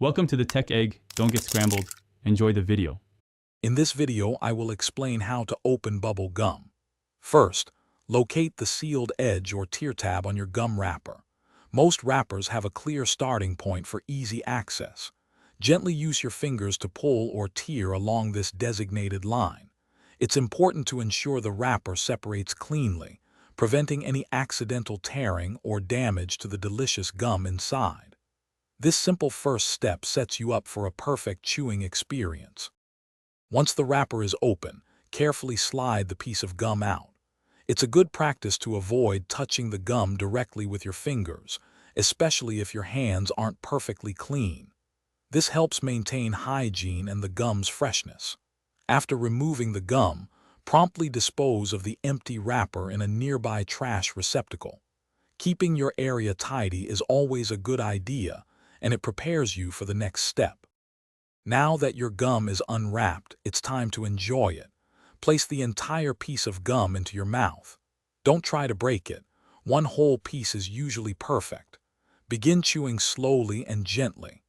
Welcome to the Tech Egg. Don't get scrambled. Enjoy the video. In this video, I will explain how to open bubble gum. First, locate the sealed edge or tear tab on your gum wrapper. Most wrappers have a clear starting point for easy access. Gently use your fingers to pull or tear along this designated line. It's important to ensure the wrapper separates cleanly, preventing any accidental tearing or damage to the delicious gum inside. This simple first step sets you up for a perfect chewing experience. Once the wrapper is open, carefully slide the piece of gum out. It's a good practice to avoid touching the gum directly with your fingers, especially if your hands aren't perfectly clean. This helps maintain hygiene and the gum's freshness. After removing the gum, promptly dispose of the empty wrapper in a nearby trash receptacle. Keeping your area tidy is always a good idea, and it prepares you for the next step. Now that your gum is unwrapped, it's time to enjoy it. Place the entire piece of gum into your mouth. Don't try to break it. One whole piece is usually perfect. Begin chewing slowly and gently.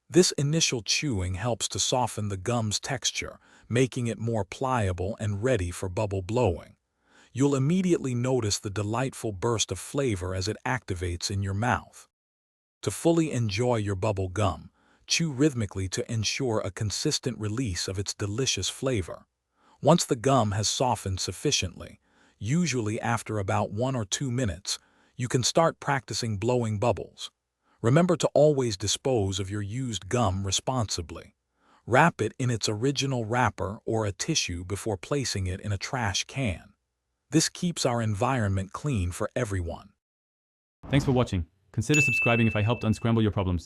This initial chewing helps to soften the gum's texture, making it more pliable and ready for bubble blowing. You'll immediately notice the delightful burst of flavor as it activates in your mouth. To fully enjoy your bubble gum, chew rhythmically to ensure a consistent release of its delicious flavor. Once the gum has softened sufficiently, usually after about 1 or 2 minutes, you can start practicing blowing bubbles. Remember to always dispose of your used gum responsibly. Wrap it in its original wrapper or a tissue before placing it in a trash can. This keeps our environment clean for everyone. Thanks for watching. Consider subscribing if I helped unscramble your problems.